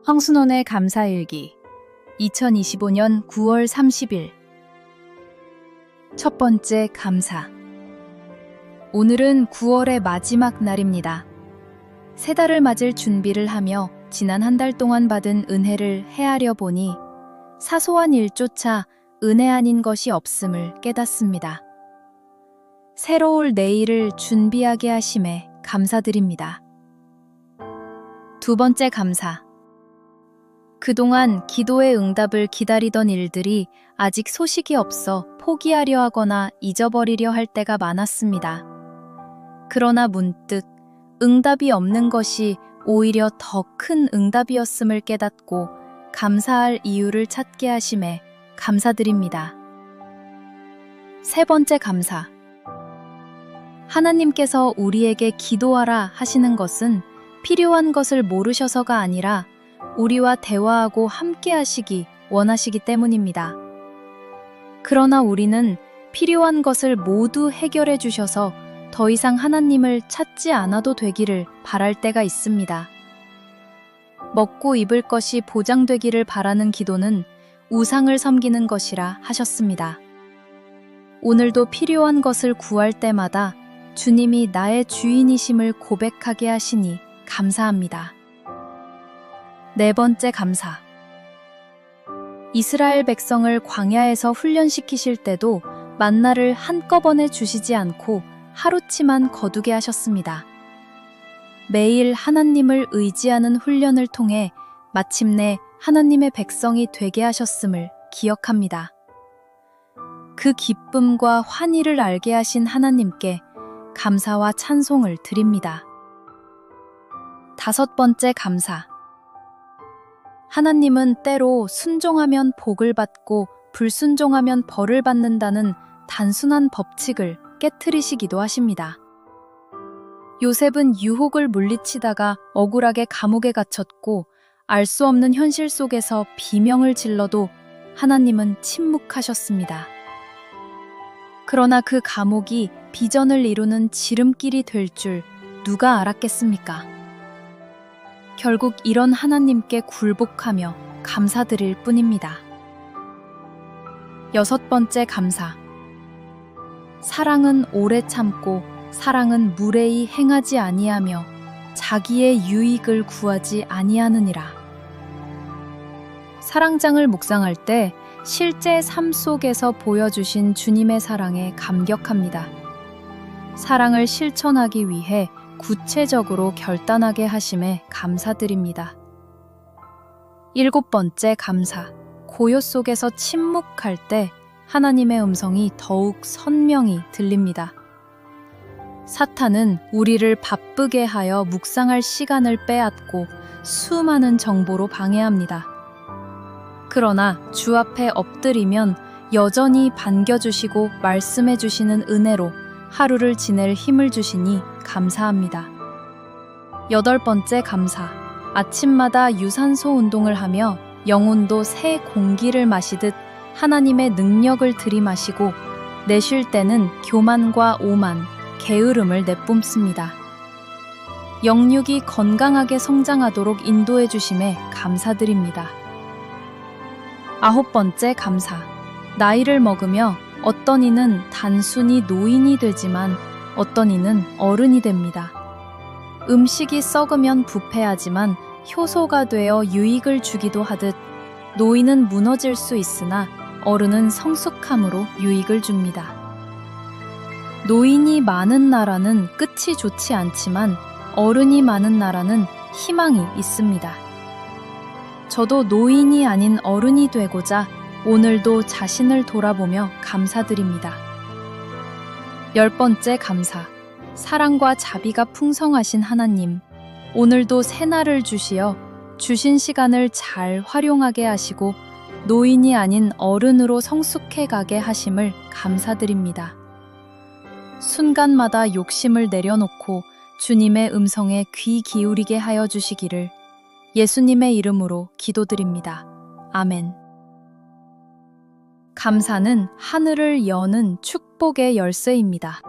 황순원의 감사일기 2025년 9월 30일 첫 번째 감사. 오늘은 9월의 마지막 날입니다. 새 달을 맞을 준비를 하며 지난 한 달 동안 받은 은혜를 헤아려 보니 사소한 일조차 은혜 아닌 것이 없음을 깨닫습니다. 새로울 내일을 준비하게 하심에 감사드립니다. 두 번째 감사. 그동안 기도의 응답을 기다리던 일들이 아직 소식이 없어 포기하려 하거나 잊어버리려 할 때가 많았습니다. 그러나 문득 응답이 없는 것이 오히려 더 큰 응답이었음을 깨닫고 감사할 이유를 찾게 하심에 감사드립니다. 세 번째 감사. 하나님께서 우리에게 기도하라 하시는 것은 필요한 것을 모르셔서가 아니라 우리와 대화하고 함께 하시기 원하시기 때문입니다. 그러나 우리는 필요한 것을 모두 해결해 주셔서 더 이상 하나님을 찾지 않아도 되기를 바랄 때가 있습니다. 먹고 입을 것이 보장되기를 바라는 기도는 우상을 섬기는 것이라 하셨습니다. 오늘도 필요한 것을 구할 때마다 주님이 나의 주인이심을 고백하게 하시니 감사합니다. 네 번째 감사. 이스라엘 백성을 광야에서 훈련시키실 때도 만나를 한꺼번에 주시지 않고 하루치만 거두게 하셨습니다. 매일 하나님을 의지하는 훈련을 통해 마침내 하나님의 백성이 되게 하셨음을 기억합니다. 그 기쁨과 환희를 알게 하신 하나님께 감사와 찬송을 드립니다. 다섯 번째 감사. 하나님은 때로 순종하면 복을 받고 불순종하면 벌을 받는다는 단순한 법칙을 깨트리시기도 하십니다. 요셉은 유혹을 물리치다가 억울하게 감옥에 갇혔고 알 수 없는 현실 속에서 비명을 질러도 하나님은 침묵하셨습니다. 그러나 그 감옥이 비전을 이루는 지름길이 될 줄 누가 알았겠습니까? 결국 이런 하나님께 굴복하며 감사드릴 뿐입니다. 여섯 번째 감사. 사랑은 오래 참고 사랑은 무례히 행하지 아니하며 자기의 유익을 구하지 아니하느니라. 사랑장을 묵상할 때 실제 삶 속에서 보여주신 주님의 사랑에 감격합니다. 사랑을 실천하기 위해 구체적으로 결단하게 하심에 감사드립니다. 일곱 번째 감사. 고요 속에서 침묵할 때 하나님의 음성이 더욱 선명히 들립니다. 사탄은 우리를 바쁘게 하여 묵상할 시간을 빼앗고 수많은 정보로 방해합니다. 그러나 주 앞에 엎드리면 여전히 반겨주시고 말씀해주시는 은혜로 하루를 지낼 힘을 주시니 감사합니다. 여덟 번째 감사. 아침마다 유산소 운동을 하며 영혼도 새 공기를 마시듯 하나님의 능력을 들이마시고 내쉴 때는 교만과 오만, 게으름을 내뿜습니다. 영육이 건강하게 성장하도록 인도해 주심에 감사드립니다. 아홉 번째 감사. 나이를 먹으며 어떤 이는 단순히 노인이 되지만 어떤 이는 어른이 됩니다. 음식이 썩으면 부패하지만 효소가 되어 유익을 주기도 하듯 노인은 무너질 수 있으나 어른은 성숙함으로 유익을 줍니다. 노인이 많은 나라는 끝이 좋지 않지만 어른이 많은 나라는 희망이 있습니다. 저도 노인이 아닌 어른이 되고자 오늘도 자신을 돌아보며 감사드립니다. 열 번째 감사. 사랑과 자비가 풍성하신 하나님, 오늘도 새날을 주시어 주신 시간을 잘 활용하게 하시고 노인이 아닌 어른으로 성숙해 가게 하심을 감사드립니다. 순간마다 욕심을 내려놓고 주님의 음성에 귀 기울이게 하여 주시기를 예수님의 이름으로 기도드립니다. 아멘. 감사는 하늘을 여는 축복의 열쇠입니다.